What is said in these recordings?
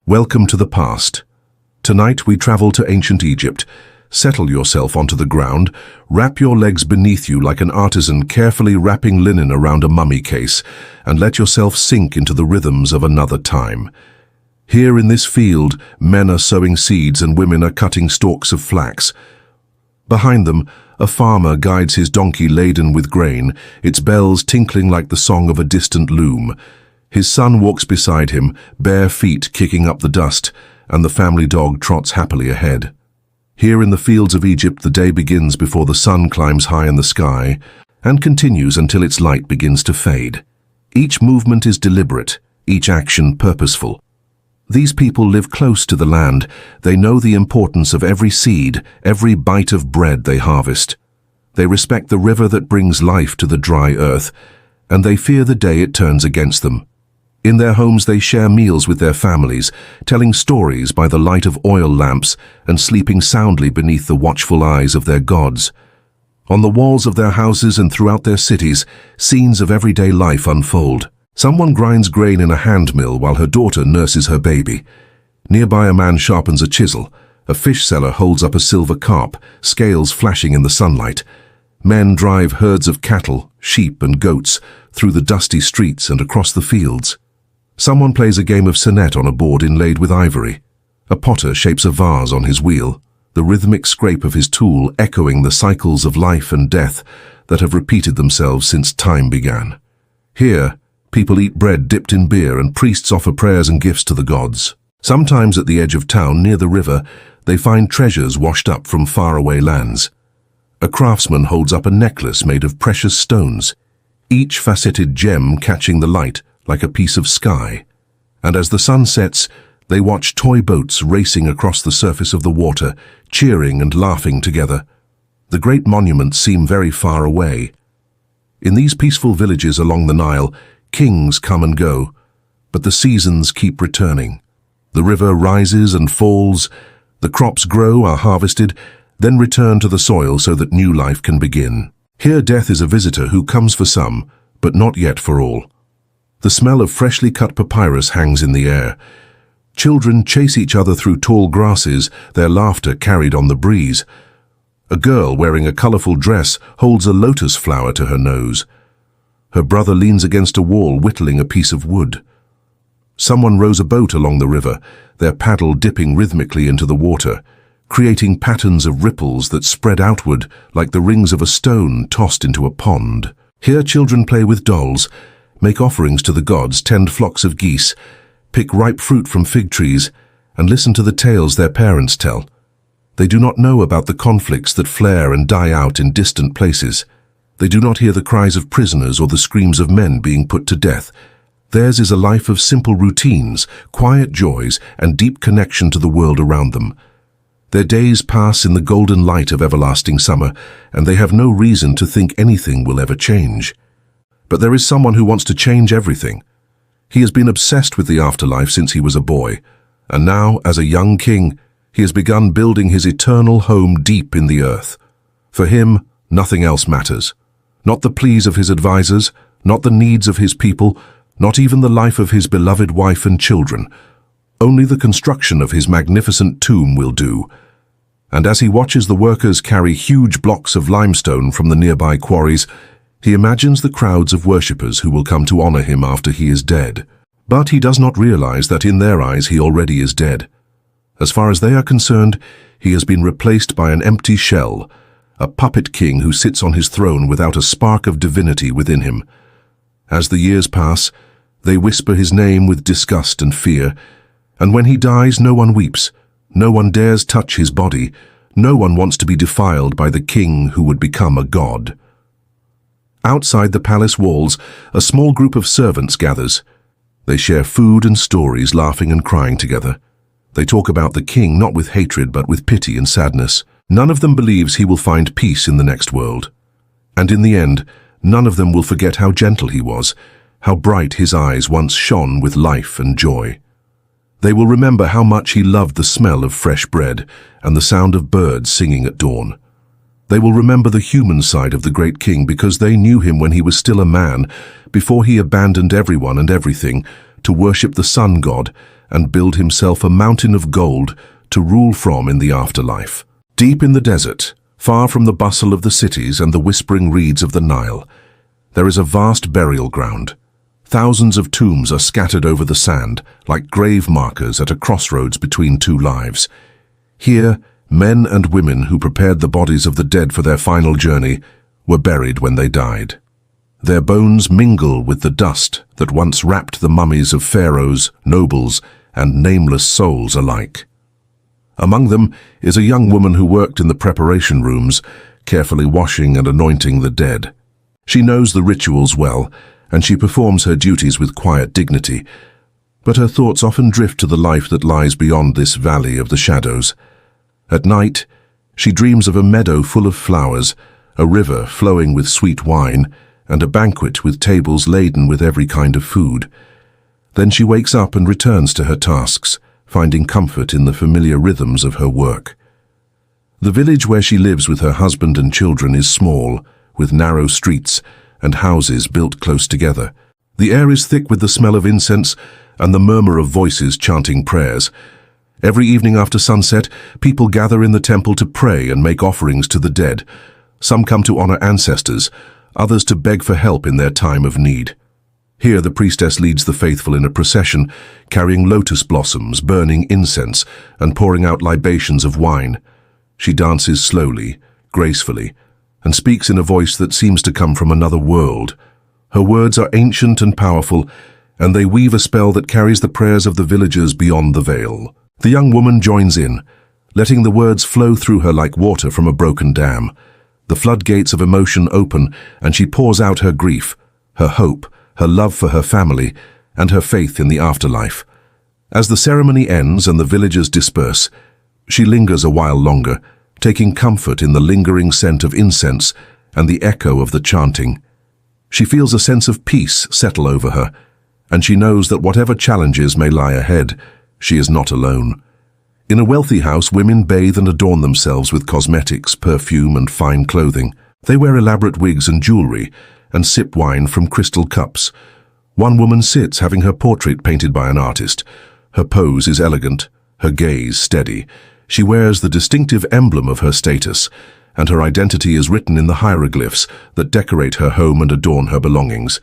Welcome to the past. Tonight we travel to ancient Egypt. Settle yourself onto the ground, wrap your legs beneath you like an artisan carefully wrapping linen around a mummy case, and let yourself sink into the rhythms of another time. Here in this field, men are sowing seeds and women are cutting stalks of flax. Behind them, a farmer guides his donkey laden with grain, its bells tinkling like the song of a distant loom. His son walks beside him, bare feet kicking up the dust, and the family dog trots happily ahead. Here in the fields of Egypt, the day begins before the sun climbs high in the sky and continues until its light begins to fade. Each movement is deliberate, each action purposeful. These people live close to the land. They know the importance of every seed, every bite of bread they harvest. They respect the river that brings life to the dry earth, and they fear the day it turns against them. In their homes they share meals with their families, telling stories by the light of oil lamps and sleeping soundly beneath the watchful eyes of their gods. On the walls of their houses and throughout their cities, scenes of everyday life unfold. Someone grinds grain in a hand mill while her daughter nurses her baby. Nearby a man sharpens a chisel. A fish seller holds up a silver carp, scales flashing in the sunlight. Men drive herds of cattle, sheep and goats through the dusty streets and across the fields. Someone plays a game of sonnet on a board inlaid with ivory. A potter shapes a vase on his wheel, the rhythmic scrape of his tool echoing the cycles of life and death that have repeated themselves since time began. Here, people eat bread dipped in beer and priests offer prayers and gifts to the gods. Sometimes at the edge of town, near the river, they find treasures washed up from faraway lands. A craftsman holds up a necklace made of precious stones, each faceted gem catching the light like a piece of sky. And as the sun sets, they watch toy boats racing across the surface of the water, cheering and laughing together. The great monuments seem very far away. In these peaceful villages along the Nile, kings come and go, but the seasons keep returning. The river rises and falls, the crops grow, are harvested, then return to the soil so that new life can begin. Here death is a visitor who comes for some, but not yet for all. The smell of freshly cut papyrus hangs in the air. Children chase each other through tall grasses, their laughter carried on the breeze. A girl wearing a colorful dress holds a lotus flower to her nose. Her brother leans against a wall whittling a piece of wood. Someone rows a boat along the river, their paddle dipping rhythmically into the water, creating patterns of ripples that spread outward like the rings of a stone tossed into a pond. Here children play with dolls, make offerings to the gods, tend flocks of geese, pick ripe fruit from fig trees, and listen to the tales their parents tell. They do not know about the conflicts that flare and die out in distant places. They do not hear the cries of prisoners or the screams of men being put to death. Theirs is a life of simple routines, quiet joys, and deep connection to the world around them. Their days pass in the golden light of everlasting summer, and they have no reason to think anything will ever change. But there is someone who wants to change everything. He has been obsessed with the afterlife since he was a boy, and now, as a young king, he has begun building his eternal home deep in the earth. For him, nothing else matters. Not the pleas of his advisors, not the needs of his people, not even the life of his beloved wife and children. Only the construction of his magnificent tomb will do. And as he watches the workers carry huge blocks of limestone from the nearby quarries, he imagines the crowds of worshippers who will come to honor him after he is dead. But he does not realize that in their eyes he already is dead. As far as they are concerned, he has been replaced by an empty shell, a puppet king who sits on his throne without a spark of divinity within him. As the years pass, they whisper his name with disgust and fear, and when he dies, no one weeps, no one dares touch his body, no one wants to be defiled by the king who would become a god. Outside the palace walls, a small group of servants gathers. They share food and stories, laughing and crying together. They talk about the king not with hatred but with pity and sadness. None of them believes he will find peace in the next world. And in the end, none of them will forget how gentle he was, how bright his eyes once shone with life and joy. They will remember how much he loved the smell of fresh bread and the sound of birds singing at dawn. They will remember the human side of the great king because they knew him when he was still a man, before he abandoned everyone and everything to worship the sun god and build himself a mountain of gold to rule from in the afterlife. Deep in the desert, far from the bustle of the cities and the whispering reeds of the Nile, there is a vast burial ground. Thousands of tombs are scattered over the sand, like grave markers at a crossroads between two lives. Here, men and women who prepared the bodies of the dead for their final journey were buried when they died. Their bones mingle with the dust that once wrapped the mummies of pharaohs, nobles, and nameless souls alike. Among them is a young woman who worked in the preparation rooms, carefully washing and anointing the dead. She knows the rituals well, and she performs her duties with quiet dignity, but her thoughts often drift to the life that lies beyond this valley of the shadows. At night, she dreams of a meadow full of flowers, a river flowing with sweet wine, and a banquet with tables laden with every kind of food. Then she wakes up and returns to her tasks, finding comfort in the familiar rhythms of her work. The village where she lives with her husband and children is small, with narrow streets and houses built close together. The air is thick with the smell of incense and the murmur of voices chanting prayers. Every evening after sunset, people gather in the temple to pray and make offerings to the dead. Some come to honor ancestors, others to beg for help in their time of need. Here the priestess leads the faithful in a procession, carrying lotus blossoms, burning incense, and pouring out libations of wine. She dances slowly, gracefully, and speaks in a voice that seems to come from another world. Her words are ancient and powerful, and they weave a spell that carries the prayers of the villagers beyond the veil. The young woman joins in, letting the words flow through her like water from a broken dam. The floodgates of emotion open, and she pours out her grief, her hope, her love for her family, and her faith in the afterlife. As the ceremony ends and the villagers disperse, she lingers a while longer, taking comfort in the lingering scent of incense and the echo of the chanting. She feels a sense of peace settle over her, and she knows that whatever challenges may lie ahead, she is not alone. In a wealthy house, women bathe and adorn themselves with cosmetics, perfume, and fine clothing. They wear elaborate wigs and jewelry, and sip wine from crystal cups. One woman sits having her portrait painted by an artist. Her pose is elegant, her gaze steady. She wears the distinctive emblem of her status, and her identity is written in the hieroglyphs that decorate her home and adorn her belongings.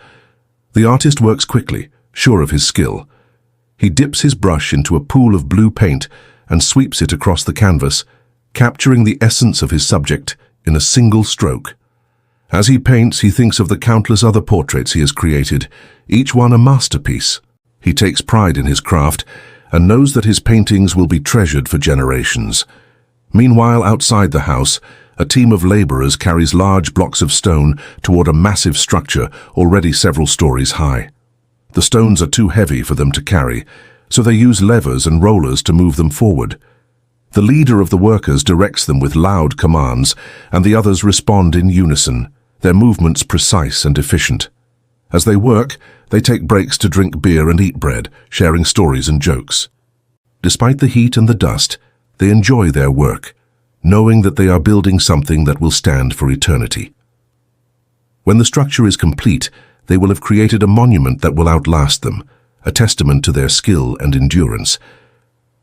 The artist works quickly, sure of his skill. He dips his brush into a pool of blue paint and sweeps it across the canvas, capturing the essence of his subject in a single stroke. As he paints, he thinks of the countless other portraits he has created, each one a masterpiece. He takes pride in his craft and knows that his paintings will be treasured for generations. Meanwhile, outside the house, a team of laborers carries large blocks of stone toward a massive structure already several stories high. The stones are too heavy for them to carry, so they use levers and rollers to move them forward. The leader of the workers directs them with loud commands, and the others respond in unison, their movements precise and efficient. As they work, they take breaks to drink beer and eat bread, sharing stories and jokes. Despite the heat and the dust, they enjoy their work, knowing that they are building something that will stand for eternity. When the structure is complete, they will have created a monument that will outlast them, a testament to their skill and endurance.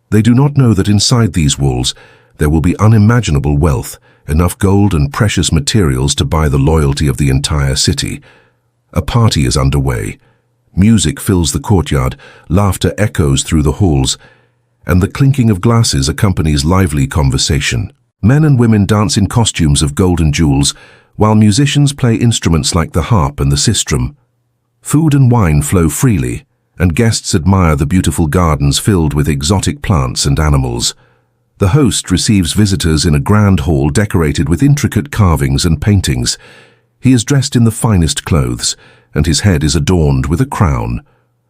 They do not know that inside these walls there will be unimaginable wealth, enough gold and precious materials to buy the loyalty of the entire city. A party is underway. Music fills the courtyard, laughter echoes through the halls, and the clinking of glasses accompanies lively conversation. Men and women dance in costumes of gold and jewels, while musicians play instruments like the harp and the sistrum. Food and wine flow freely, and guests admire the beautiful gardens filled with exotic plants and animals. The host receives visitors in a grand hall decorated with intricate carvings and paintings. He is dressed in the finest clothes, and his head is adorned with a crown.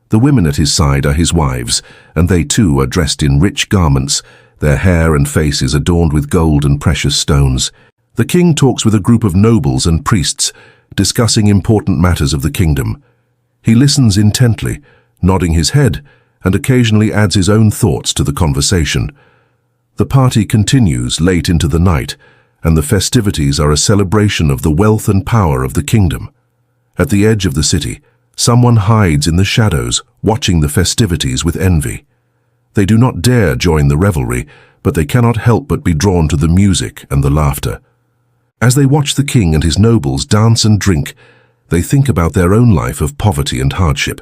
The women at his side are his wives, and they too are dressed in rich garments, their hair and faces adorned with gold and precious stones. The king talks with a group of nobles and priests, discussing important matters of the kingdom. He listens intently, nodding his head, and occasionally adds his own thoughts to the conversation. The party continues late into the night, and the festivities are a celebration of the wealth and power of the kingdom. At the edge of the city, someone hides in the shadows, watching the festivities with envy. They do not dare join the revelry, but they cannot help but be drawn to the music and the laughter. As they watch the king and his nobles dance and drink, they think about their own life of poverty and hardship.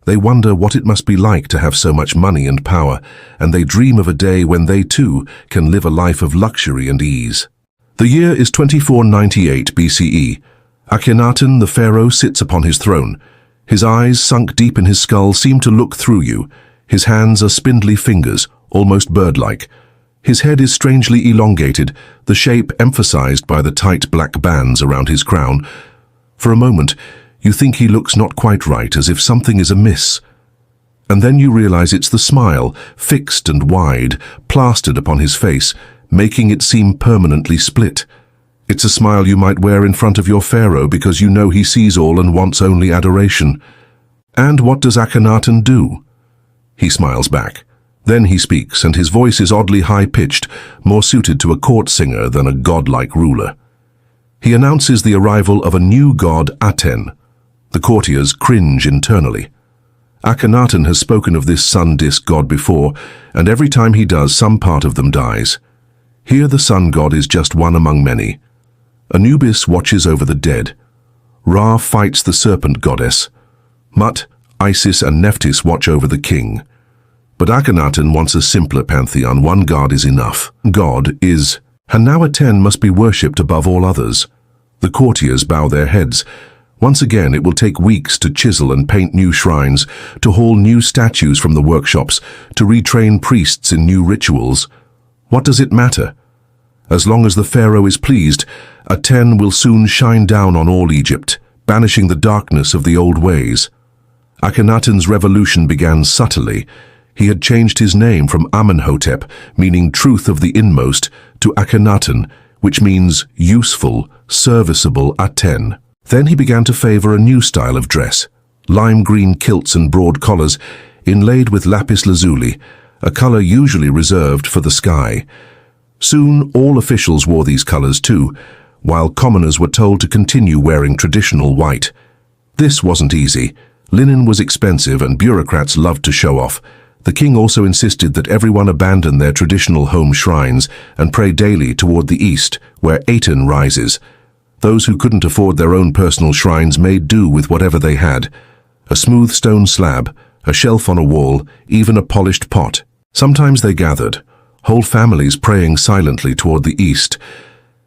They wonder what it must be like to have so much money and power, and they dream of a day when they too can live a life of luxury and ease. The year is 2498 BCE. Akhenaten the pharaoh sits upon his throne. His eyes, sunk deep in his skull, seem to look through you. His hands are spindly fingers, almost bird-like. His head is strangely elongated, the shape emphasized by the tight black bands around his crown. For a moment, you think he looks not quite right, as if something is amiss. And then you realize it's the smile, fixed and wide, plastered upon his face, making it seem permanently split. It's a smile you might wear in front of your pharaoh because you know he sees all and wants only adoration. And what does Akhenaten do? He smiles back. Then he speaks, and his voice is oddly high-pitched, more suited to a court singer than a godlike ruler. He announces the arrival of a new god, Aten. The courtiers cringe internally. Akhenaten has spoken of this sun disk god before, and every time he does, some part of them dies. Here the sun god is just one among many. Anubis watches over the dead. Ra fights the serpent goddess. Mut, Isis, and Nephthys watch over the king. But Akhenaten wants a simpler pantheon. One god is enough. God is. And now Aten must be worshipped above all others. The courtiers bow their heads. Once again, it will take weeks to chisel and paint new shrines, to haul new statues from the workshops, to retrain priests in new rituals. What does it matter? As long as the pharaoh is pleased, Aten will soon shine down on all Egypt, banishing the darkness of the old ways. Akhenaten's revolution began subtly. He had changed his name from Amenhotep, meaning truth of the inmost, to Akhenaten, which means useful, serviceable Aten. Then he began to favor a new style of dress, lime green kilts and broad collars, inlaid with lapis lazuli, a color usually reserved for the sky. Soon all officials wore these colors too, while commoners were told to continue wearing traditional white. This wasn't easy. Linen was expensive and bureaucrats loved to show off. The king also insisted that everyone abandon their traditional home shrines and pray daily toward the east, where Aten rises. Those who couldn't afford their own personal shrines made do with whatever they had. A smooth stone slab, a shelf on a wall, even a polished pot. Sometimes they gathered, whole families praying silently toward the east,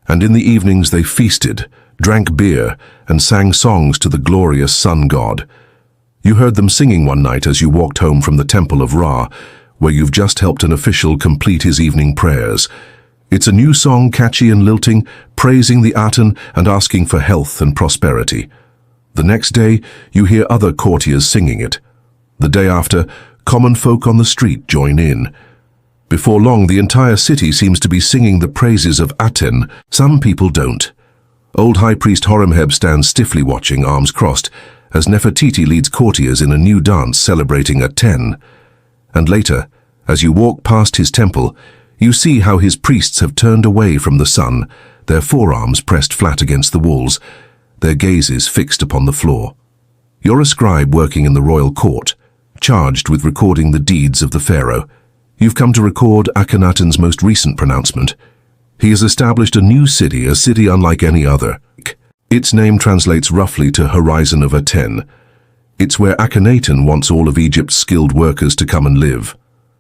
and in the evenings they feasted, drank beer, and sang songs to the glorious sun god. You heard them singing one night as you walked home from the temple of Ra, where you've just helped an official complete his evening prayers. It's a new song, catchy and lilting, praising the Aten and asking for health and prosperity. The next day, you hear other courtiers singing it. The day after, common folk on the street join in. Before long, the entire city seems to be singing the praises of Aten. Some people don't. Old High Priest Horemheb stands stiffly watching, arms crossed, as Nefertiti leads courtiers in a new dance celebrating Aten. And later, as you walk past his temple, you see how his priests have turned away from the sun, their forearms pressed flat against the walls, their gazes fixed upon the floor. You're a scribe working in the royal court, charged with recording the deeds of the pharaoh. You've come to record Akhenaten's most recent pronouncement. He has established a new city, a city unlike any other. Its name translates roughly to Horizon of Aten. It's where Akhenaten wants all of Egypt's skilled workers to come and live.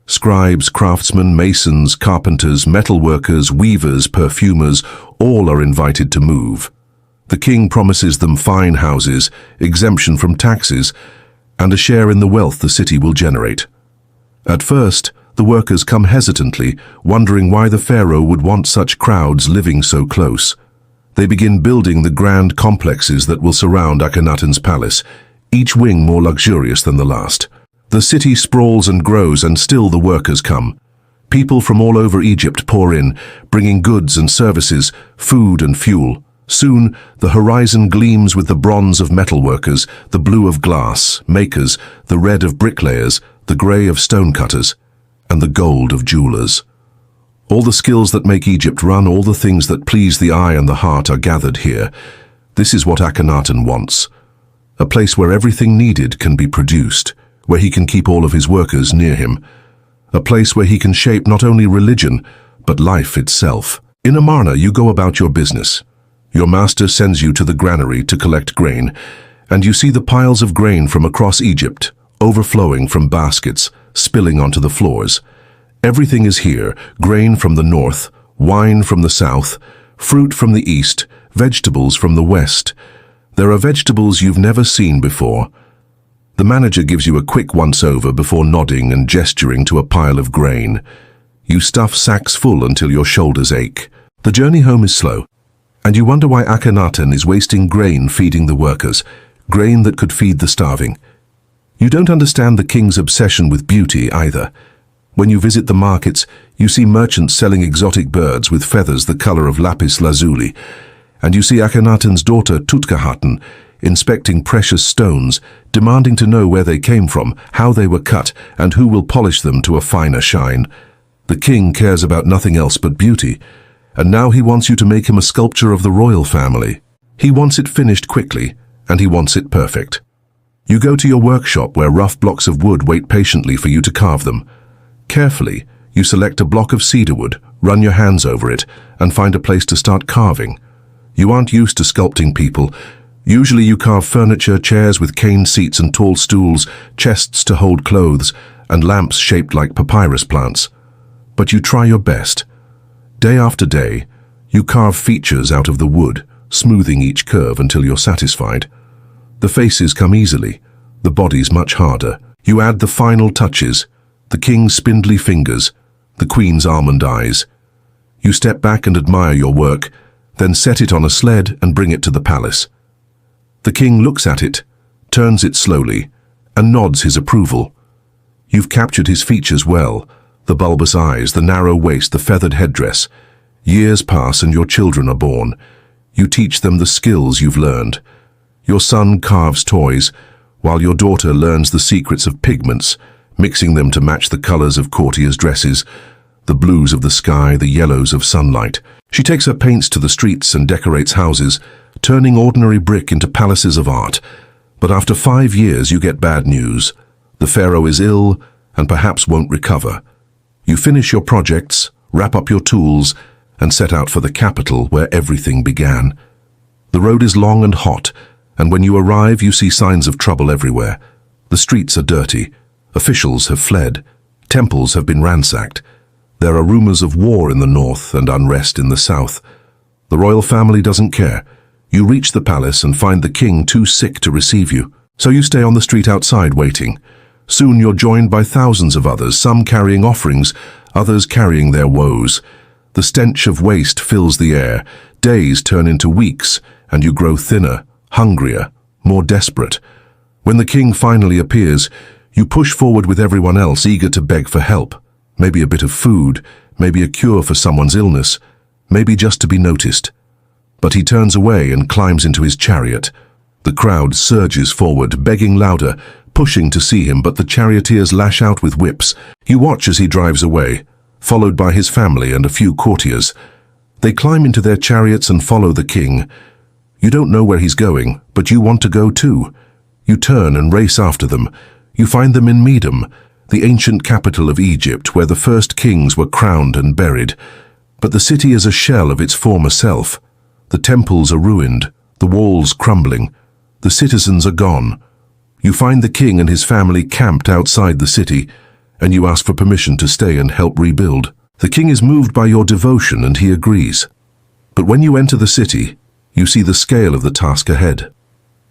Scribes, craftsmen, masons, carpenters, metalworkers, weavers, perfumers, all are invited to move. The king promises them fine houses, exemption from taxes, and a share in the wealth the city will generate. At first, the workers come hesitantly, wondering why the pharaoh would want such crowds living so close. They begin building the grand complexes that will surround Akhenaten's palace, each wing more luxurious than the last. The city sprawls and grows, and still the workers come. People from all over Egypt pour in, bringing goods and services, food and fuel. Soon, the horizon gleams with the bronze of metalworkers, the blue of glass makers, the red of bricklayers, the grey of stonecutters, and the gold of jewelers. All the skills that make Egypt run, all the things that please the eye and the heart are gathered here. This is what Akhenaten wants. A place where everything needed can be produced, where he can keep all of his workers near him. a place where he can shape not only religion, but life itself. In Amarna, you go about your business. Your master sends you to the granary to collect grain, and you see the piles of grain from across Egypt, overflowing from baskets, spilling onto the floors. Everything is here, grain from the north, wine from the south, fruit from the east, vegetables from the west. There are vegetables you've never seen before. The manager gives you a quick once-over before nodding and gesturing to a pile of grain. You stuff sacks full until your shoulders ache. The journey home is slow, and you wonder why Akhenaten is wasting grain feeding the workers, grain that could feed the starving. You don't understand the king's obsession with beauty either. When you visit the markets, you see merchants selling exotic birds with feathers the color of lapis lazuli, and you see Akhenaten's daughter Tutkhaten inspecting precious stones, demanding to know where they came from, how they were cut, and who will polish them to a finer shine. The king cares about nothing else but beauty, and now he wants you to make him a sculpture of the royal family. He wants it finished quickly, and he wants it perfect. You go to your workshop where rough blocks of wood wait patiently for you to carve them. Carefully, you select a block of cedar wood, run your hands over it, and find a place to start carving. You aren't used to sculpting people. Usually you carve furniture, chairs with cane seats and tall stools, chests to hold clothes, and lamps shaped like papyrus plants. But you try your best. Day after day, you carve features out of the wood, smoothing each curve until you're satisfied. The faces come easily, the bodies much harder. You add the final touches, the king's spindly fingers, the queen's almond eyes. You step back and admire your work, then set it on a sled and bring it to the palace. The king looks at it, turns it slowly, and nods his approval. You've captured his features well, the bulbous eyes, the narrow waist, the feathered headdress. Years pass and your children are born. You teach them the skills you've learned. Your son carves toys, while your daughter learns the secrets of pigments, mixing them to match the colors of courtiers' dresses, the blues of the sky, the yellows of sunlight. She takes her paints to the streets and decorates houses, turning ordinary brick into palaces of art. But after 5 years you get bad news. The pharaoh is ill and perhaps won't recover. You finish your projects, wrap up your tools, and set out for the capital where everything began. The road is long and hot, and when you arrive you see signs of trouble everywhere. The streets are dirty. Officials have fled. Temples have been ransacked. There are rumors of war in the north and unrest in the south. The royal family doesn't care. You reach the palace and find the king too sick to receive you. So you stay on the street outside waiting. Soon you're joined by thousands of others, some carrying offerings, others carrying their woes. The stench of waste fills the air. Days turn into weeks, and you grow thinner, hungrier, more desperate. When the king finally appears, you push forward with everyone else, eager to beg for help. Maybe a bit of food, maybe a cure for someone's illness, maybe just to be noticed. But he turns away and climbs into his chariot. The crowd surges forward, begging louder, pushing to see him, but the charioteers lash out with whips. You watch as he drives away, followed by his family and a few courtiers. They climb into their chariots and follow the king. You don't know where he's going, but you want to go too. You turn and race after them. You find them in Medum, the ancient capital of Egypt, where the first kings were crowned and buried. But the city is a shell of its former self. The temples are ruined, the walls crumbling. The citizens are gone. You find the king and his family camped outside the city, and you ask for permission to stay and help rebuild. The king is moved by your devotion and he agrees. But when you enter the city, you see the scale of the task ahead.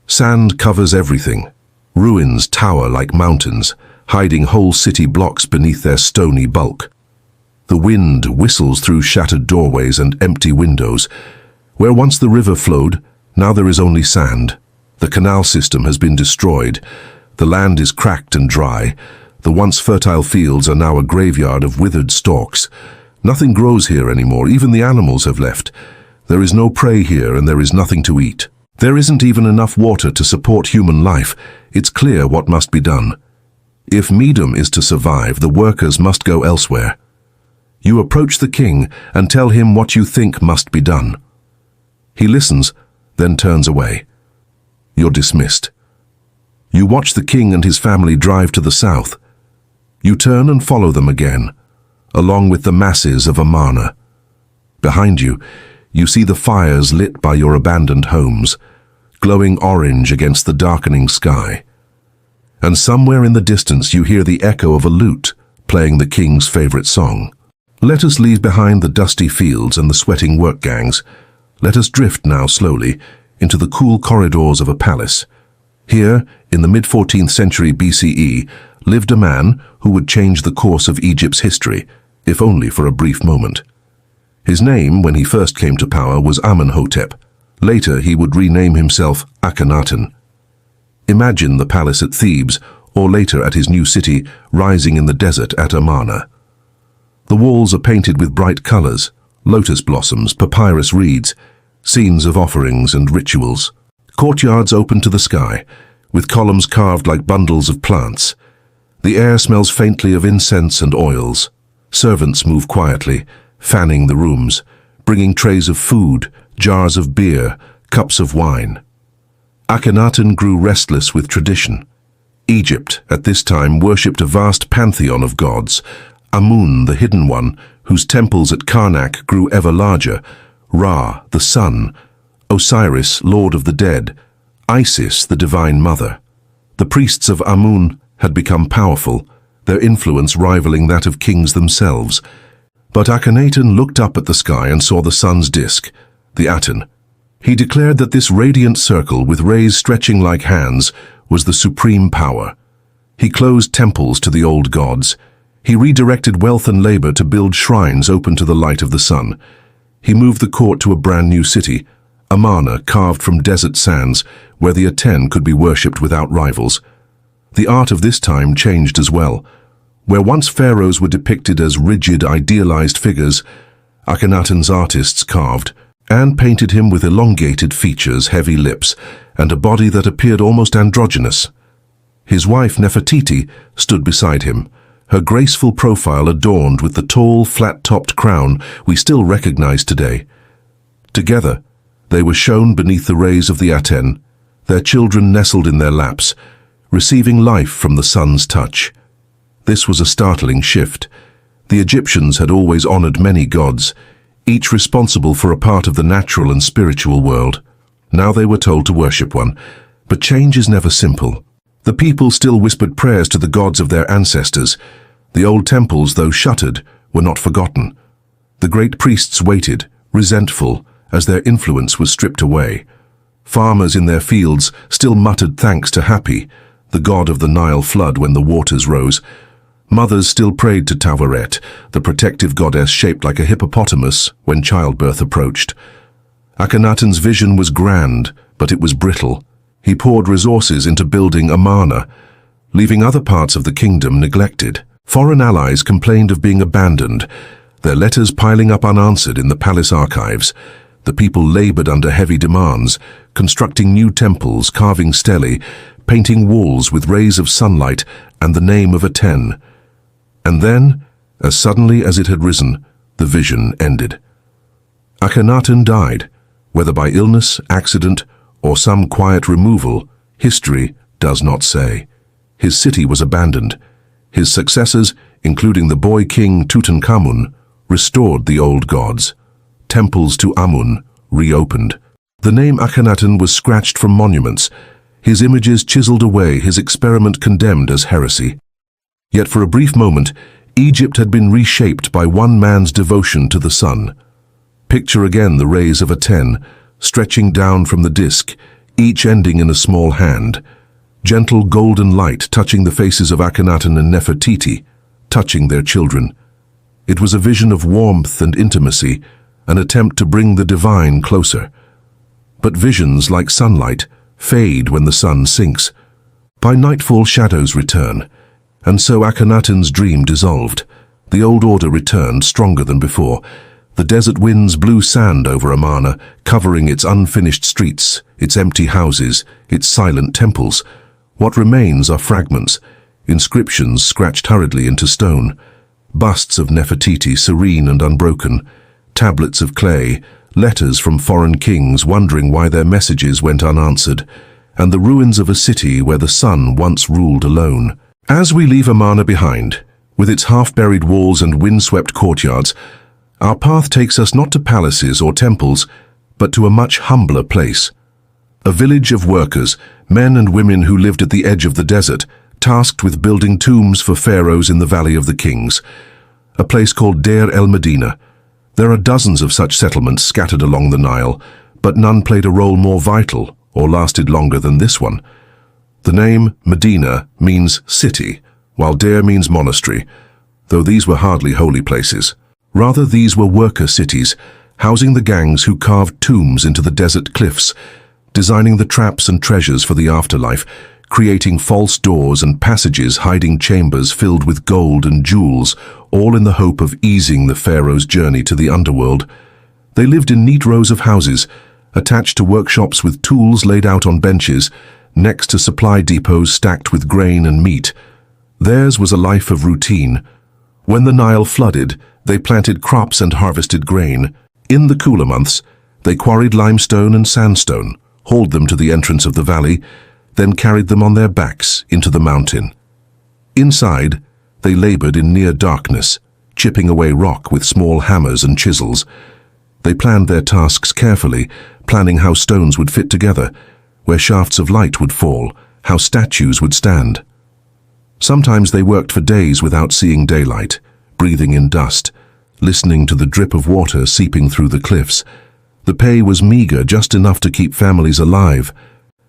Sand covers everything. Ruins tower like mountains, hiding whole city blocks beneath their stony bulk. The wind whistles through shattered doorways and empty windows. Where once the river flowed, now there is only sand. The canal system has been destroyed. The land is cracked and dry. The once fertile fields are now a graveyard of withered stalks. Nothing grows here anymore, even the animals have left. There is no prey here and there is nothing to eat. There isn't even enough water to support human life. It's clear what must be done. If Medum is to survive, the workers must go elsewhere. You approach the king and tell him what you think must be done. He listens, then turns away. You're dismissed. You watch the king and his family drive to the south. You turn and follow them again, along with the masses of Amarna. Behind you, you see the fires lit by your abandoned homes, glowing orange against the darkening sky. And somewhere in the distance you hear the echo of a lute playing the king's favorite song. Let us leave behind the dusty fields and the sweating work gangs. Let us drift now slowly into the cool corridors of a palace. Here, in the mid-14th century BCE, lived a man who would change the course of Egypt's history, if only for a brief moment. His name, when he first came to power, was Amenhotep. Later, he would rename himself Akhenaten. Imagine the palace at Thebes, or later at his new city, rising in the desert at Amarna. The walls are painted with bright colors, lotus blossoms, papyrus reeds, scenes of offerings and rituals. Courtyards open to the sky, with columns carved like bundles of plants. The air smells faintly of incense and oils. Servants move quietly, fanning the rooms, bringing trays of food, jars of beer, cups of wine. Akhenaten grew restless with tradition. Egypt, at this time, worshipped a vast pantheon of gods. Amun, the hidden one, whose temples at Karnak grew ever larger. Ra, the sun. Osiris, lord of the dead. Isis, the divine mother. The priests of Amun had become powerful, their influence rivaling that of kings themselves. But Akhenaten looked up at the sky and saw the sun's disk, the Aten. He declared that this radiant circle with rays stretching like hands was the supreme power. He closed temples to the old gods. He redirected wealth and labor to build shrines open to the light of the sun. He moved the court to a brand new city, Amarna, carved from desert sands, where the Aten could be worshipped without rivals. The art of this time changed as well. Where once pharaohs were depicted as rigid, idealized figures, Akhenaten's artists carved and painted him with elongated features, heavy lips, and a body that appeared almost androgynous. His wife Nefertiti stood beside him, her graceful profile adorned with the tall, flat-topped crown we still recognize today. Together, they were shown beneath the rays of the Aten, their children nestled in their laps, receiving life from the sun's touch. This was a startling shift. The Egyptians had always honored many gods, each responsible for a part of the natural and spiritual world. Now they were told to worship one, but change is never simple. The people still whispered prayers to the gods of their ancestors. The old temples, though shuttered, were not forgotten. The great priests waited, resentful, as their influence was stripped away. Farmers in their fields still muttered thanks to Hapi, the god of the Nile flood when the waters rose. Mothers still prayed to Taweret, the protective goddess shaped like a hippopotamus when childbirth approached. Akhenaten's vision was grand, but it was brittle. He poured resources into building Amarna, leaving other parts of the kingdom neglected. Foreign allies complained of being abandoned, their letters piling up unanswered in the palace archives. The people labored under heavy demands, constructing new temples, carving stelae, painting walls with rays of sunlight and the name of Aten. And then, as suddenly as it had risen, the vision ended. Akhenaten died, whether by illness, accident, or some quiet removal, history does not say. His city was abandoned. His successors, including the boy king Tutankhamun, restored the old gods. Temples to Amun reopened. The name Akhenaten was scratched from monuments, his images chiseled away, his experiment condemned as heresy. Yet for a brief moment, Egypt had been reshaped by one man's devotion to the sun. Picture again the rays of Aten, stretching down from the disk, each ending in a small hand. Gentle golden light touching the faces of Akhenaten and Nefertiti, touching their children. It was a vision of warmth and intimacy, an attempt to bring the divine closer. But visions, like sunlight, fade when the sun sinks. By nightfall shadows return, and so Akhenaten's dream dissolved. The old order returned, stronger than before. The desert winds blew sand over Amarna, covering its unfinished streets, its empty houses, its silent temples. What remains are fragments, inscriptions scratched hurriedly into stone, busts of Nefertiti serene and unbroken, tablets of clay, letters from foreign kings wondering why their messages went unanswered, and the ruins of a city where the sun once ruled alone. As we leave Amarna behind, With its half-buried walls and wind-swept courtyards, our path takes us not to palaces or temples, but to a much humbler place. A village of workers, men and women who lived at the edge of the desert, tasked with building tombs for pharaohs in the Valley of the Kings. A place called Deir el-Medina. There are dozens of such settlements scattered along the Nile, but none played a role more vital or lasted longer than this one. The name Medina means city, while Deir means monastery, though these were hardly holy places. Rather, these were worker cities, housing the gangs who carved tombs into the desert cliffs, designing the traps and treasures for the afterlife, creating false doors and passages hiding chambers filled with gold and jewels, all in the hope of easing the pharaoh's journey to the underworld. They lived in neat rows of houses, attached to workshops with tools laid out on benches, next to supply depots stacked with grain and meat. Theirs was a life of routine. When the Nile flooded, they planted crops and harvested grain. In the cooler months, they quarried limestone and sandstone, hauled them to the entrance of the valley, then carried them on their backs into the mountain. Inside, they labored in near darkness, chipping away rock with small hammers and chisels. They planned their tasks carefully, planning how stones would fit together, where shafts of light would fall, how statues would stand. Sometimes they worked for days without seeing daylight, breathing in dust, listening to the drip of water seeping through the cliffs. The pay was meager, just enough to keep families alive.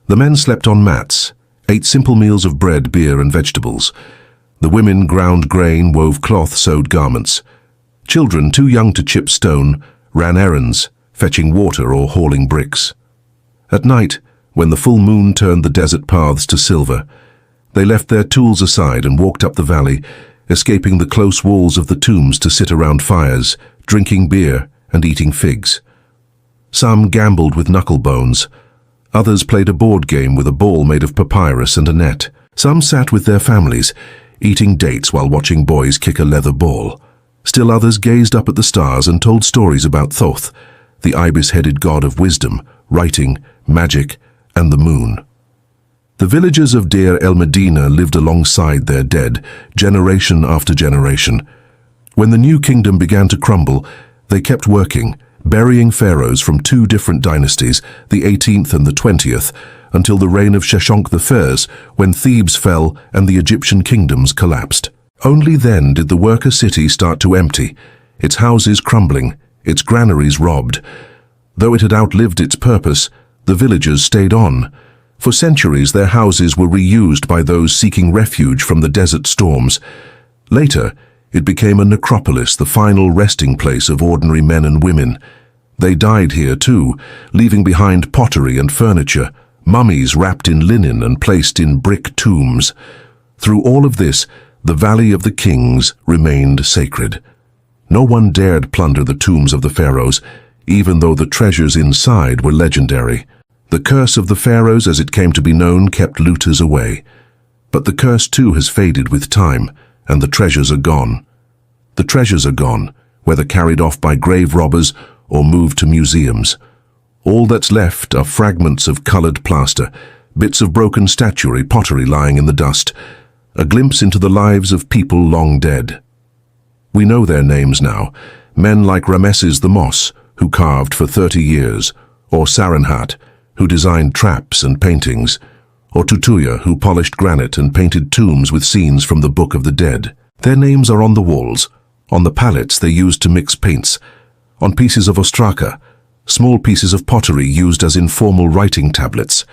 The men slept on mats, ate simple meals of bread, beer and vegetables. The women ground grain, wove cloth, sewed garments. Children, too young to chip stone, ran errands, fetching water or hauling bricks. At night, when the full moon turned the desert paths to silver, they left their tools aside and walked up the valley, escaping the close walls of the tombs to sit around fires, drinking beer and eating figs. Some gambled with knuckle bones. Others played a board game with a ball made of papyrus and a net. Some sat with their families, eating dates while watching boys kick a leather ball. Still others gazed up at the stars and told stories about Thoth, the ibis-headed god of wisdom, writing, magic, and the moon. The villagers of Deir el-Medina lived alongside their dead, generation after generation. When the new kingdom began to crumble, they kept working, burying pharaohs from two different dynasties, the 18th and the 20th, until the reign of Sheshonq I, when Thebes fell and the Egyptian kingdoms collapsed. Only then did the worker city start to empty, its houses crumbling, its granaries robbed. Though it had outlived its purpose, the villagers stayed on. For centuries their houses were reused by those seeking refuge from the desert storms. Later, it became a necropolis, the final resting place of ordinary men and women. They died here too, leaving behind pottery and furniture, mummies wrapped in linen and placed in brick tombs. Through all of this, the Valley of the Kings remained sacred. No one dared plunder the tombs of the pharaohs, even though the treasures inside were legendary. The curse of the pharaohs, as it came to be known, kept looters away. But the curse too has faded with time, and the treasures are gone. The treasures are gone, whether carried off by grave robbers or moved to museums. All that's left are fragments of colored plaster, bits of broken statuary, pottery lying in the dust, a glimpse into the lives of people long dead. We know their names now, men like Rameses the Moss, who carved for 30 years, or Sarenhat, who designed traps and paintings, or Tutuya, who polished granite and painted tombs with scenes from the Book of the Dead. Their names are on the walls, on the palettes they used to mix paints, on pieces of ostraka, small pieces of pottery used as informal writing tablets.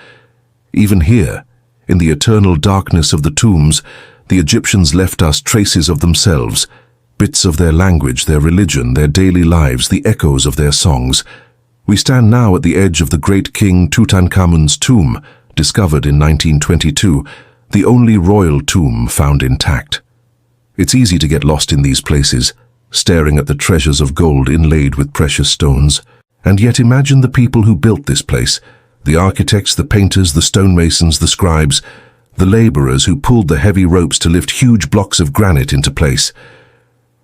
Even here, in the eternal darkness of the tombs, the Egyptians left us traces of themselves, bits of their language, their religion, their daily lives, the echoes of their songs. We stand now at the edge of the great King Tutankhamun's tomb, discovered in 1922, the only royal tomb found intact. It's easy to get lost in these places, staring at the treasures of gold inlaid with precious stones. And yet imagine the people who built this place, the architects, the painters, the stonemasons, the scribes, the laborers who pulled the heavy ropes to lift huge blocks of granite into place.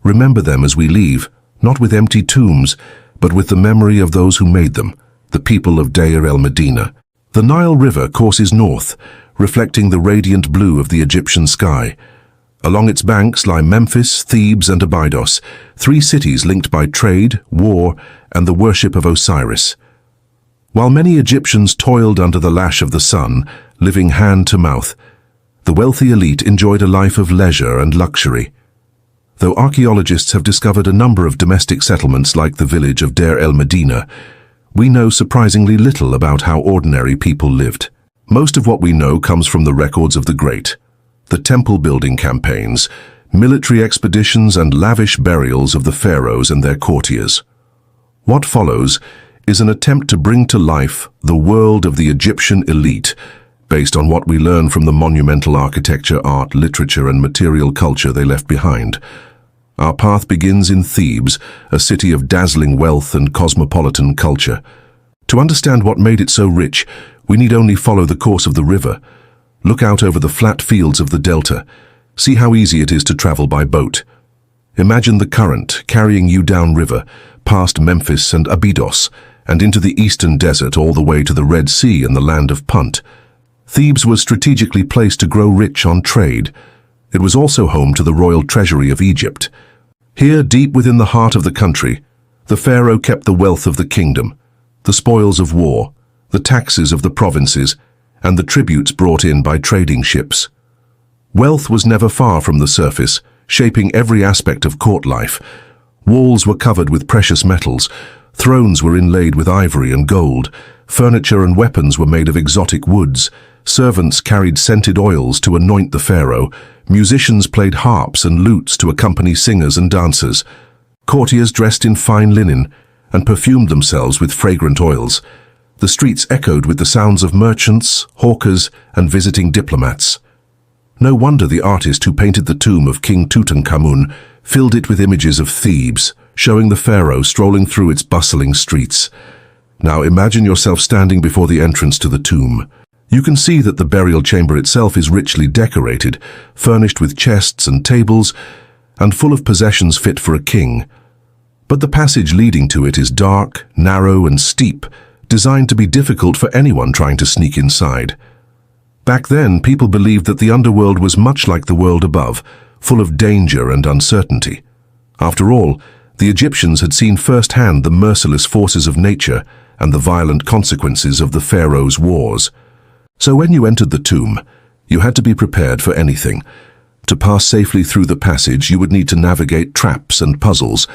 Remember them as we leave, not with empty tombs, but with the memory of those who made them, the people of Deir el-Medina. The Nile River courses north, reflecting the radiant blue of the Egyptian sky. Along its banks lie Memphis, Thebes, and Abydos, three cities linked by trade, war, and the worship of Osiris. While many Egyptians toiled under the lash of the sun, living hand to mouth, the wealthy elite enjoyed a life of leisure and luxury. Though archaeologists have discovered a number of domestic settlements like the village of Deir el-Medina, we know surprisingly little about how ordinary people lived. Most of what we know comes from the records of the great, the temple-building campaigns, military expeditions, and lavish burials of the pharaohs and their courtiers. What follows is an attempt to bring to life the world of the Egyptian elite, based on what we learn from the monumental architecture, art, literature, and material culture they left behind. Our path begins in Thebes, a city of dazzling wealth and cosmopolitan culture. To understand what made it so rich, we need only follow the course of the river. Look out over the flat fields of the delta. See how easy it is to travel by boat. Imagine the current carrying you downriver, past Memphis and Abydos, and into the eastern desert all the way to the Red Sea and the land of Punt. Thebes was strategically placed to grow rich on trade. It was also home to the royal treasury of Egypt. Here, deep within the heart of the country, the pharaoh kept the wealth of the kingdom, the spoils of war, the taxes of the provinces, and the tributes brought in by trading ships. Wealth was never far from the surface, shaping every aspect of court life. Walls were covered with precious metals, thrones were inlaid with ivory and gold, furniture and weapons were made of exotic woods, servants carried scented oils to anoint the pharaoh, musicians played harps and lutes to accompany singers and dancers, courtiers dressed in fine linen and perfumed themselves with fragrant oils. The streets echoed with the sounds of merchants, hawkers, and visiting diplomats. No wonder the artist who painted the tomb of King Tutankhamun filled it with images of Thebes, showing the pharaoh strolling through its bustling streets. Now imagine yourself standing before the entrance to the tomb. You can see that the burial chamber itself is richly decorated, furnished with chests and tables, and full of possessions fit for a king. But the passage leading to it is dark, narrow, and steep, designed to be difficult for anyone trying to sneak inside. Back then, people believed that the underworld was much like the world above, full of danger and uncertainty. After all, the Egyptians had seen firsthand the merciless forces of nature and the violent consequences of the pharaoh's wars. So when you entered the tomb, you had to be prepared for anything. To pass safely through the passage, you would need to navigate traps and puzzles.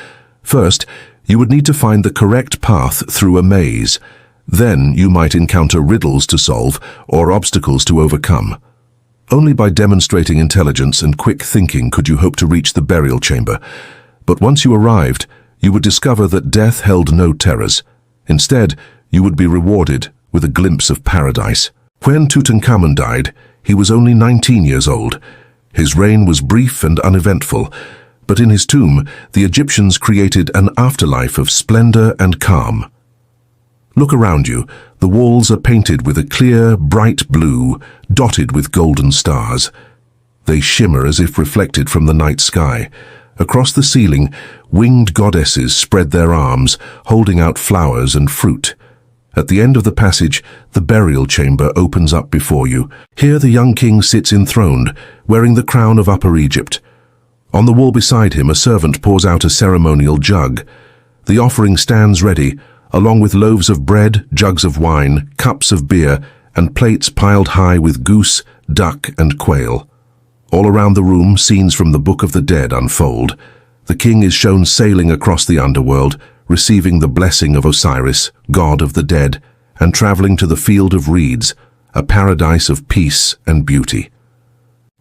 First, you would need to find the correct path through a maze. Then you might encounter riddles to solve or obstacles to overcome. Only by demonstrating intelligence and quick thinking could you hope to reach the burial chamber. But once you arrived, you would discover that death held no terrors. Instead, you would be rewarded with a glimpse of paradise. When Tutankhamun died, he was only 19 years old. His reign was brief and uneventful, but in his tomb, the Egyptians created an afterlife of splendor and calm. Look around you. The walls are painted with a clear, bright blue, dotted with golden stars. They shimmer as if reflected from the night sky. Across the ceiling, winged goddesses spread their arms, holding out flowers and fruit. At the end of the passage, the burial chamber opens up before you. Here the young king sits enthroned, wearing the crown of Upper Egypt. On the wall beside him, a servant pours out a ceremonial jug. The offering stands ready, along with loaves of bread, jugs of wine, cups of beer, and plates piled high with goose, duck, and quail. All around the room, scenes from the Book of the Dead unfold. The king is shown sailing across the underworld, receiving the blessing of Osiris, god of the dead, and traveling to the field of reeds, a paradise of peace and beauty.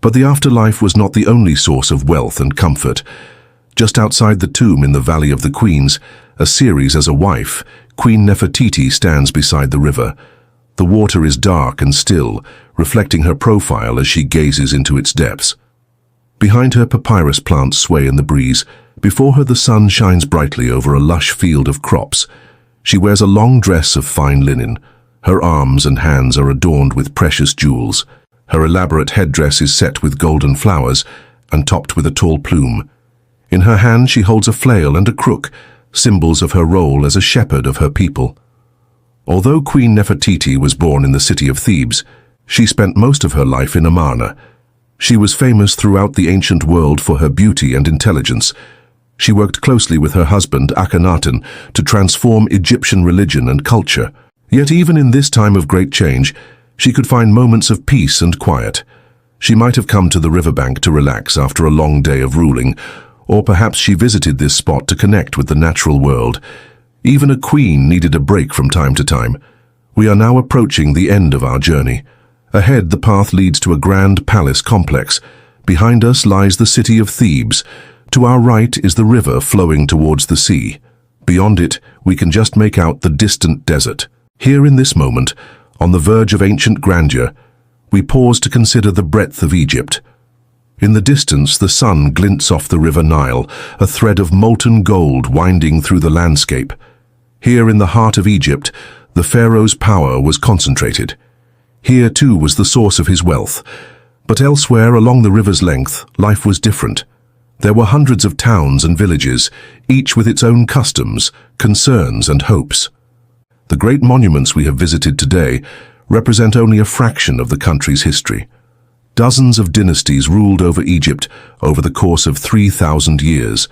But the afterlife was not the only source of wealth and comfort. Just outside the tomb in the Valley of the Queens, Osiris as a wife, Queen Nefertiti stands beside the river. The water is dark and still, reflecting her profile as she gazes into its depths. Behind her, papyrus plants sway in the breeze. Before her, the sun shines brightly over a lush field of crops. She wears a long dress of fine linen. Her arms and hands are adorned with precious jewels. Her elaborate headdress is set with golden flowers and topped with a tall plume. In her hand, she holds a flail and a crook, symbols of her role as a shepherd of her people. Although Queen Nefertiti was born in the city of Thebes, she spent most of her life in Amarna. She was famous throughout the ancient world for her beauty and intelligence. She worked closely with her husband Akhenaten to transform Egyptian religion and culture. Yet even in this time of great change, she could find moments of peace and quiet. She might have come to the riverbank to relax after a long day of ruling, or perhaps she visited this spot to connect with the natural world. Even a queen needed a break from time to time. We are now approaching the end of our journey. Ahead, the path leads to a grand palace complex. Behind us lies the city of Thebes. To our right is the river flowing towards the sea. Beyond it, we can just make out the distant desert. Here in this moment, on the verge of ancient grandeur, we pause to consider the breadth of Egypt. In the distance, the sun glints off the river Nile, a thread of molten gold winding through the landscape. Here in the heart of Egypt, the pharaoh's power was concentrated. Here too was the source of his wealth. But elsewhere along the river's length, life was different. There were hundreds of towns and villages, each with its own customs, concerns and hopes. The great monuments we have visited today represent only a fraction of the country's history. Dozens of dynasties ruled over Egypt over the course of 3,000 years.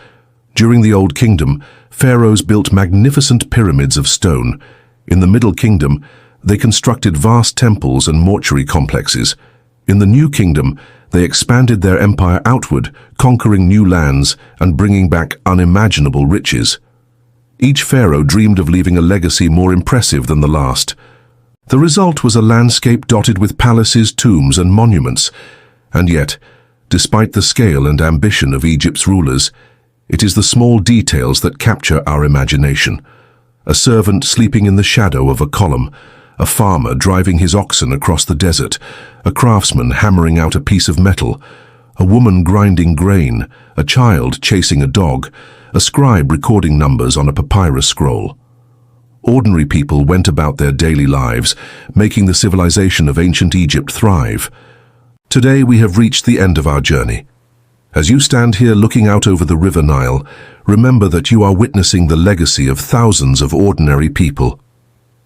During the Old Kingdom, pharaohs built magnificent pyramids of stone. In the Middle Kingdom, they constructed vast temples and mortuary complexes. In the New Kingdom, they expanded their empire outward, conquering new lands and bringing back unimaginable riches. Each pharaoh dreamed of leaving a legacy more impressive than the last. The result was a landscape dotted with palaces, tombs, and monuments. And yet, despite the scale and ambition of Egypt's rulers, it is the small details that capture our imagination. A servant sleeping in the shadow of a column, a farmer driving his oxen across the desert, a craftsman hammering out a piece of metal, a woman grinding grain, a child chasing a dog, a scribe recording numbers on a papyrus scroll. Ordinary people went about their daily lives, making the civilization of ancient Egypt thrive. Today we have reached the end of our journey. As you stand here looking out over the River Nile, remember that you are witnessing the legacy of thousands of ordinary people.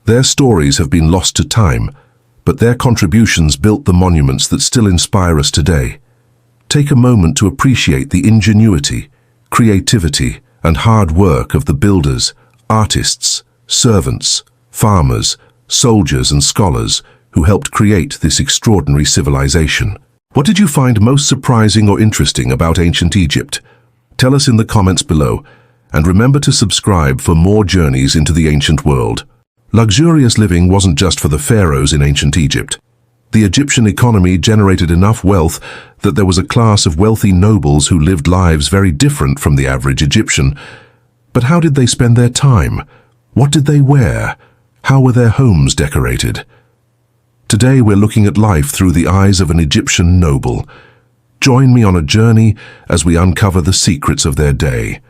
Their stories have been lost to time, but their contributions built the monuments that still inspire us today. Take a moment to appreciate the ingenuity, creativity, and hard work of the builders, artists, servants, farmers, soldiers, and scholars who helped create this extraordinary civilization. What did you find most surprising or interesting about ancient Egypt? Tell us in the comments below, and remember to subscribe for more journeys into the ancient world. Luxurious living wasn't just for the pharaohs in ancient Egypt. The Egyptian economy generated enough wealth that there was a class of wealthy nobles who lived lives very different from the average Egyptian. But how did they spend their time? What did they wear? How were their homes decorated? Today we're looking at life through the eyes of an Egyptian noble. Join me on a journey as we uncover the secrets of their day.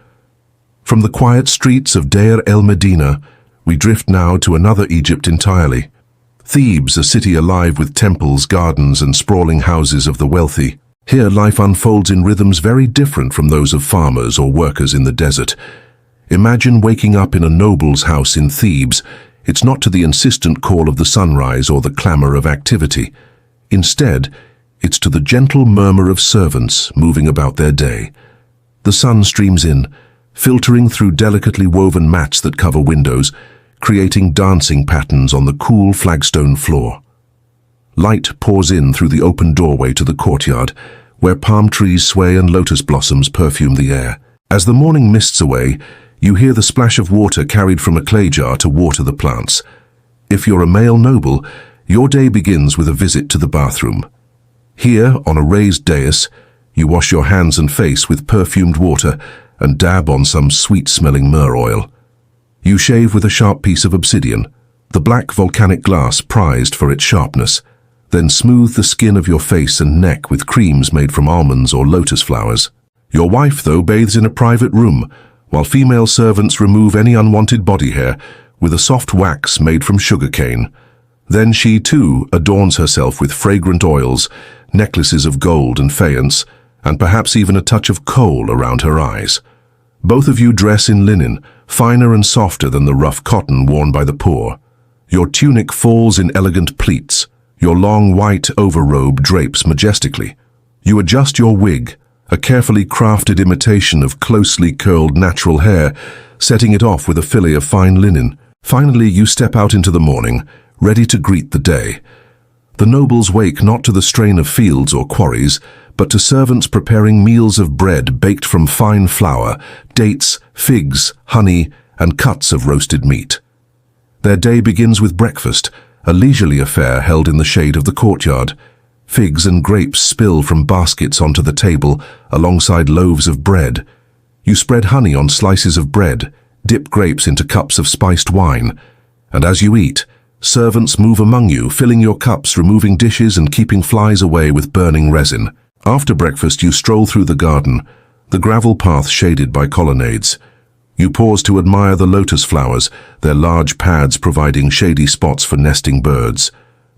From the quiet streets of Deir el-Medina, we drift now to another Egypt entirely. Thebes, a city alive with temples, gardens, and sprawling houses of the wealthy. Here life unfolds in rhythms very different from those of farmers or workers in the desert. Imagine waking up in a noble's house in Thebes. It's not to the insistent call of the sunrise or the clamor of activity. Instead, it's to the gentle murmur of servants moving about their day. The sun streams in, filtering through delicately woven mats that cover windows, creating dancing patterns on the cool flagstone floor. Light pours in through the open doorway to the courtyard, where palm trees sway and lotus blossoms perfume the air. As the morning mists away, you hear the splash of water carried from a clay jar to water the plants. If you're a male noble, your day begins with a visit to the bathroom. Here, on a raised dais, you wash your hands and face with perfumed water and dab on some sweet-smelling myrrh oil. You shave with a sharp piece of obsidian, the black volcanic glass prized for its sharpness. Then smooth the skin of your face and neck with creams made from almonds or lotus flowers. Your wife, though, bathes in a private room, while female servants remove any unwanted body hair with a soft wax made from sugarcane. Then she, too, adorns herself with fragrant oils, necklaces of gold and faience, and perhaps even a touch of kohl around her eyes. Both of you dress in linen, finer and softer than the rough cotton worn by the poor. Your tunic falls in elegant pleats. Your long white overrobe drapes majestically. You adjust your wig, a carefully crafted imitation of closely curled natural hair, setting it off with a fillet of fine linen. Finally, you step out into the morning, ready to greet the day. The nobles wake not to the strain of fields or quarries, but to servants preparing meals of bread baked from fine flour, dates, figs, honey, and cuts of roasted meat. Their day begins with breakfast, a leisurely affair held in the shade of the courtyard. Figs and grapes spill from baskets onto the table alongside loaves of bread. You spread honey on slices of bread, dip grapes into cups of spiced wine, and as you eat, servants move among you, filling your cups, removing dishes and keeping flies away with burning resin. After breakfast, you stroll through the garden, the gravel path shaded by colonnades. You pause to admire the lotus flowers, their large pads providing shady spots for nesting birds.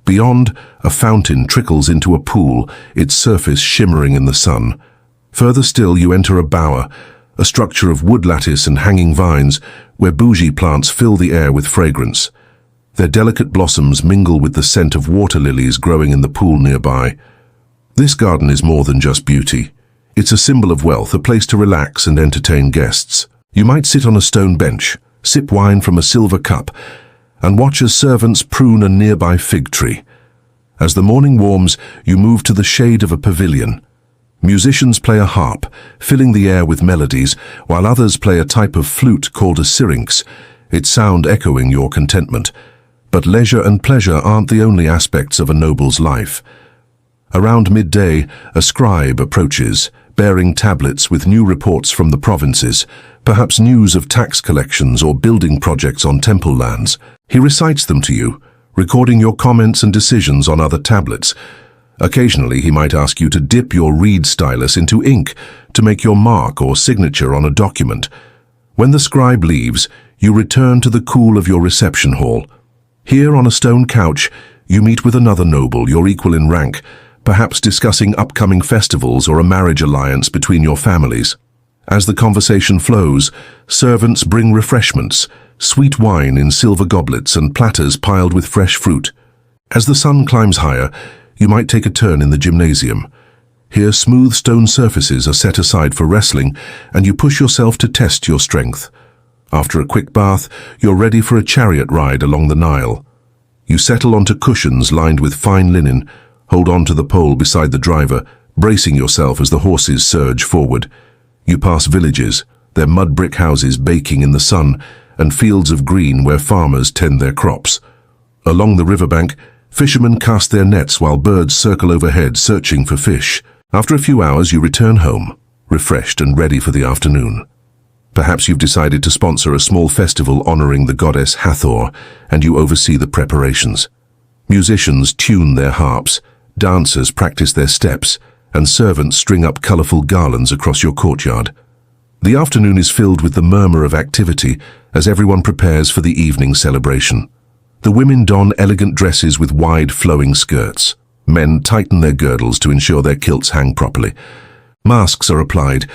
Beyond, a fountain trickles into a pool, its surface shimmering in the sun. Further still, you enter a bower, a structure of wood lattice and hanging vines, where bougie plants fill the air with fragrance. Their delicate blossoms mingle with the scent of water lilies growing in the pool nearby. This garden is more than just beauty. It's a symbol of wealth, a place to relax and entertain guests. You might sit on a stone bench, sip wine from a silver cup, and watch as servants prune a nearby fig tree. As the morning warms, you move to the shade of a pavilion. Musicians play a harp, filling the air with melodies, while others play a type of flute called a syrinx, its sound echoing your contentment. But leisure and pleasure aren't the only aspects of a noble's life. Around midday, a scribe approaches, bearing tablets with new reports from the provinces, perhaps news of tax collections or building projects on temple lands. He recites them to you, recording your comments and decisions on other tablets. Occasionally, he might ask you to dip your reed stylus into ink to make your mark or signature on a document. When the scribe leaves, you return to the cool of your reception hall. Here on a stone couch, you meet with another noble, your equal in rank, perhaps discussing upcoming festivals or a marriage alliance between your families. As the conversation flows, servants bring refreshments, sweet wine in silver goblets and platters piled with fresh fruit. As the sun climbs higher, you might take a turn in the gymnasium. Here, smooth stone surfaces are set aside for wrestling, and you push yourself to test your strength. After a quick bath, you're ready for a chariot ride along the Nile. You settle onto cushions lined with fine linen, hold on to the pole beside the driver, bracing yourself as the horses surge forward. You pass villages, their mud brick houses baking in the sun, and fields of green where farmers tend their crops. Along the riverbank, fishermen cast their nets while birds circle overhead searching for fish. After a few hours, you return home, refreshed and ready for the afternoon. Perhaps you've decided to sponsor a small festival honoring the goddess Hathor, and you oversee the preparations. Musicians tune their harps, dancers practice their steps, and servants string up colorful garlands across your courtyard. The afternoon is filled with the murmur of activity as everyone prepares for the evening celebration. The women don elegant dresses with wide flowing skirts. Men tighten their girdles to ensure their kilts hang properly. Masks are applied,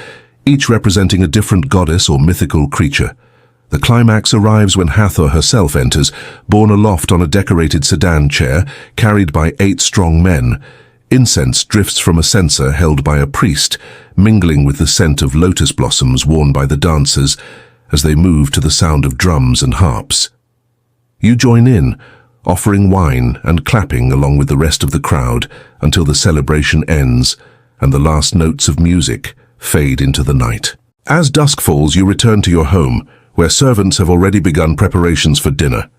each representing a different goddess or mythical creature. The climax arrives when Hathor herself enters, borne aloft on a decorated sedan chair, carried by 8 strong men. Incense drifts from a censer held by a priest, mingling with the scent of lotus blossoms worn by the dancers as they move to the sound of drums and harps. You join in, offering wine and clapping along with the rest of the crowd until the celebration ends and the last notes of music fade into the night. As dusk falls, you return to your home, where servants have already begun preparations for dinner.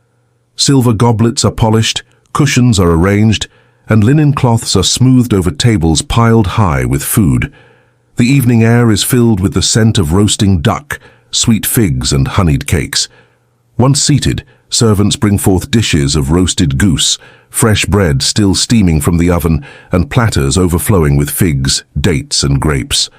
Silver goblets are polished, cushions are arranged, and linen cloths are smoothed over tables piled high with food. The evening air is filled with the scent of roasting duck, sweet figs, and honeyed cakes. Once seated, servants bring forth dishes of roasted goose, fresh bread still steaming from the oven, and platters overflowing with figs, dates, and grapes.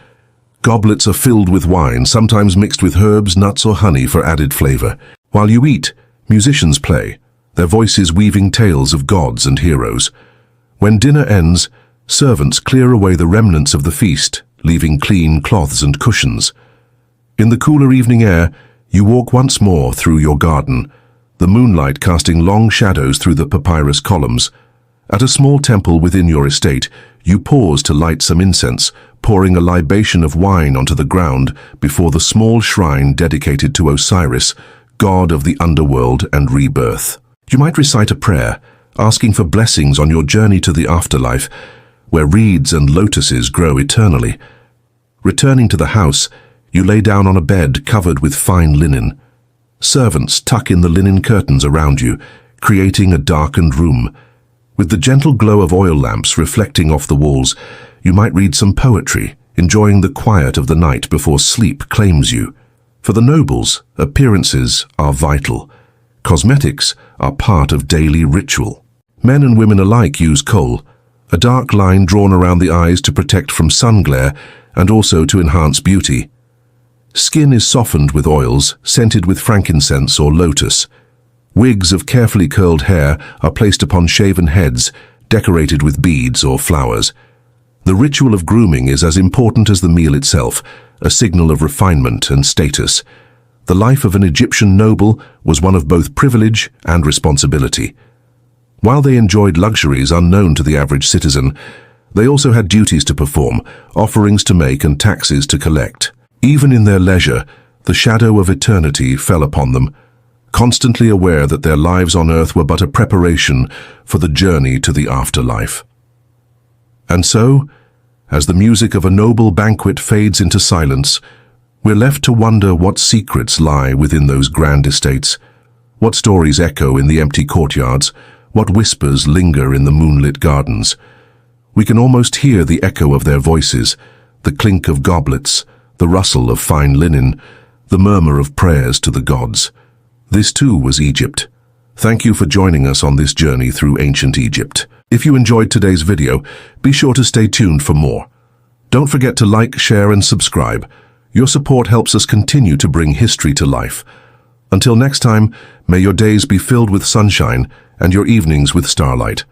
Goblets are filled with wine, sometimes mixed with herbs, nuts, or honey for added flavor. While you eat, musicians play, their voices weaving tales of gods and heroes. When dinner ends, servants clear away the remnants of the feast, leaving clean cloths and cushions. In the cooler evening air, you walk once more through your garden, the moonlight casting long shadows through the papyrus columns. At a small temple within your estate, You pause to light some incense, pouring a libation of wine onto the ground before the small shrine dedicated to Osiris, god of the underworld and rebirth. You might recite a prayer, asking for blessings on your journey to the afterlife, where reeds and lotuses grow eternally. Returning to the house, you lay down on a bed covered with fine linen. Servants tuck in the linen curtains around you, creating a darkened room. With the gentle glow of oil lamps reflecting off the walls, you might read some poetry, enjoying the quiet of the night before sleep claims you. For the nobles, appearances are vital. Cosmetics are part of daily ritual. Men and women alike use kohl, a dark line drawn around the eyes to protect from sun glare and also to enhance beauty. Skin is softened with oils, scented with frankincense or lotus. Wigs of carefully curled hair are placed upon shaven heads, decorated with beads or flowers. The ritual of grooming is as important as the meal itself, a signal of refinement and status. The life of an Egyptian noble was one of both privilege and responsibility. While they enjoyed luxuries unknown to the average citizen, they also had duties to perform, offerings to make and taxes to collect. Even in their leisure, the shadow of eternity fell upon them, constantly aware that their lives on earth were but a preparation for the journey to the afterlife. And so, as the music of a noble banquet fades into silence, we're left to wonder what secrets lie within those grand estates, what stories echo in the empty courtyards, what whispers linger in the moonlit gardens. We can almost hear the echo of their voices, the clink of goblets, the rustle of fine linen, the murmur of prayers to the gods. This too was Egypt. Thank you for joining us on this journey through ancient Egypt. If you enjoyed today's video, be sure to stay tuned for more. Don't forget to like, share, and subscribe. Your support helps us continue to bring history to life. Until next time, may your days be filled with sunshine and your evenings with starlight.